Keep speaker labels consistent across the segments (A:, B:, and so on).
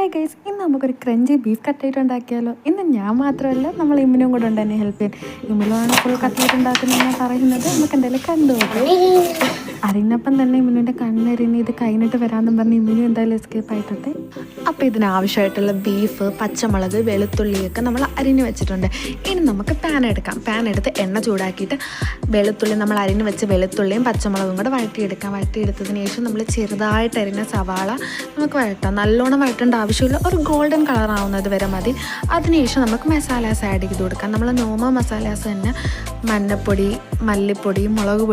A: Hi guys, ഇന്ന് നമുക്കൊരു crunchy beef cutlet ഉണ്ടാക്കിയാലോ. ഇന്ന് ഞാൻ മാത്രമല്ല, നമ്മൾ ഇമ്മിനും കൂടെ ഉണ്ട് എന്നെ ഹെൽപ്പ് ചെയ്യാൻ. ഇമ്മിനുമാണ് ഫുൾ കട്ട്ലേറ്റ് ഉണ്ടാക്കുന്നതെന്ന് പറയുന്നത്. നമുക്ക് എന്തായാലും കണ്ടുപോകാം. അറിഞ്ഞപ്പം തന്നെ ഇമ്മിനുവിൻ്റെ കണ്ണെറിഞ്ഞ് ഇത് കഴിഞ്ഞിട്ട് വരാമെന്നും പറഞ്ഞ് ഇമ്മിനു എന്തായാലും എസ്കേപ്പ് ആയിട്ടുണ്ട്. അപ്പോൾ ഇതിനാവശ്യമായിട്ടുള്ള ബീഫ്, പച്ചമുളക്, വെളുത്തുള്ളിയൊക്കെ നമ്മൾ അരിഞ്ഞ് വെച്ചിട്ടുണ്ട്. ഇനി നമുക്ക് പാൻ എടുത്ത് എണ്ണ ചൂടാക്കിയിട്ട് വെളുത്തുള്ളി, നമ്മൾ അരിഞ്ഞ് വെച്ച വെളുത്തുള്ളിയും പച്ചമുളകും കൂടെ വഴറ്റിയെടുത്തതിന് ശേഷം നമ്മൾ ചെറുതായിട്ട് അരിഞ്ഞ സവാള നമുക്ക് വഴറ്റാം. നല്ലോണം വഴറ്റേണ്ട ആവശ്യമില്ല, ഒരു ഗോൾഡൻ കളർ ആവുന്നത് വരെ മതി. അതിനുശേഷം നമുക്ക് മസാലാസ് ആഡ് ചെയ്ത് കൊടുക്കാം. നമ്മൾ നോർമൽ മസാലാസ് തന്നെ മഞ്ഞപ്പൊടി, മല്ലിപ്പൊടി, മുളക്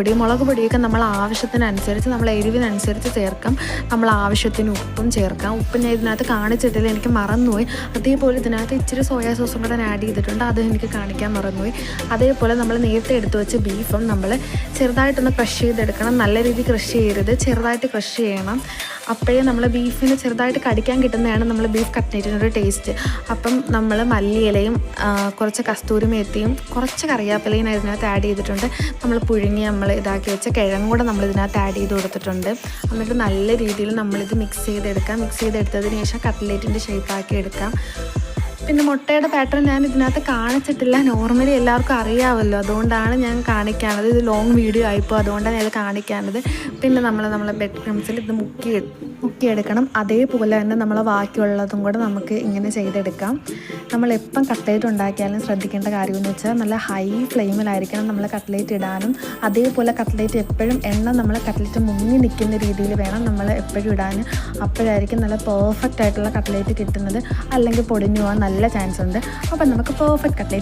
A: പൊടിയൊക്കെ നമ്മൾ ആവശ്യത്തിനനുസരിച്ച്, നമ്മൾ എരിവിനനുസരിച്ച് ചേർക്കാം. നമ്മൾ ആവശ്യത്തിന് ഉപ്പും ചേർക്കാം. ഉപ്പ് ഞാൻ ഇതിനകത്ത് കാണിച്ചിട്ടില്ല, എനിക്ക് മറന്നുപോയി. അതേപോലെ ഇതിനകത്ത് ഇച്ചിരി സോയാ സോസും കൂടെ ആഡ് ചെയ്തിട്ടുണ്ട്, അത് എനിക്ക് കാണിക്കാൻ മറന്നുപോയി. അതേപോലെ നമ്മൾ നേരത്തെ എടുത്തു വെച്ച ബീഫും നമ്മൾ ചെറുതായിട്ടൊന്ന് ക്രഷ് ചെയ്തെടുക്കണം. നല്ല രീതിയിൽ ക്രഷ് ചെയ്യരുത്, ചെറുതായിട്ട് ക്രഷ് ചെയ്യണം. അപ്പോഴേ നമ്മൾ ബീഫിന് ചെറുതായിട്ട് കടിക്കാൻ കിട്ടുന്നതാണ് നമ്മൾ ബീഫ് കട്ട്ലേറ്റിനൊരു ടേസ്റ്റ്. അപ്പം നമ്മൾ മല്ലിയിലയും കുറച്ച് കസ്തൂരി മേത്തിയും കുറച്ച് കറിവേപ്പിലയും ഇതിനകത്ത് ആഡ് ചെയ്തിട്ടുണ്ട്. നമ്മൾ പുഴുങ്ങി നമ്മൾ ഇതാക്കി വെച്ച കിഴങ്ങും കൂടെ നമ്മൾ ഇതിനകത്ത് ആഡ് ചെയ്ത് കൊടുത്തിട്ടുണ്ട്. എന്നിട്ട് നല്ല രീതിയിൽ നമ്മളിത് മിക്സ് ചെയ്തെടുത്തതിന് ശേഷം കട്ട്ലേറ്റിൻ്റെ ഷേപ്പാക്കി എടുക്കാം. പിന്നെ മുട്ടയുടെ പാറ്റേൺ ഞാൻ ഇതിനകത്ത് കാണിച്ചിട്ടില്ല, നോർമലി എല്ലാവർക്കും അറിയാമല്ലോ, അതുകൊണ്ടാണ് ഞാൻ കാണിക്കാനത്. ഇത് ലോങ് വീഡിയോ ആയിപ്പോൾ, അതുകൊണ്ടാണ് ഞാൻ കാണിക്കാനത്. പിന്നെ നമ്മളെ ബെഡ് ക്രംസിൽ ഇത് മുക്കിയെടുക്കണം. അതേപോലെ തന്നെ നമ്മൾ ബാക്കിയുള്ളതും കൂടെ നമുക്ക് ഇങ്ങനെ ചെയ്തെടുക്കാം. നമ്മളെപ്പം കട്ട്ലേറ്റ് ഉണ്ടാക്കിയാലും ശ്രദ്ധിക്കേണ്ട കാര്യമെന്ന് വെച്ചാൽ നല്ല ഹൈ ഫ്ലെയിമിലായിരിക്കണം നമ്മൾ കട്ട്ലേറ്റ് ഇടാനും. അതേപോലെ കട്ട്ലേറ്റ് എപ്പോഴും എണ്ണ നമ്മൾ കട്ട്ലേറ്റ് മുങ്ങി നിൽക്കുന്ന രീതിയിൽ വേണം നമ്മൾ എപ്പോഴും ഇടാനും. അപ്പോഴായിരിക്കും നല്ല പെർഫെക്റ്റ് ആയിട്ടുള്ള കട്ട്ലേറ്റ് കിട്ടുന്നത്. അല്ലെങ്കിൽ പൊടിഞ്ഞു പോകാൻ നല്ല ചാൻസ് ഉണ്ട്. അപ്പം നമുക്ക് പെർഫെക്റ്റ് കട്ട്ലേറ്റ്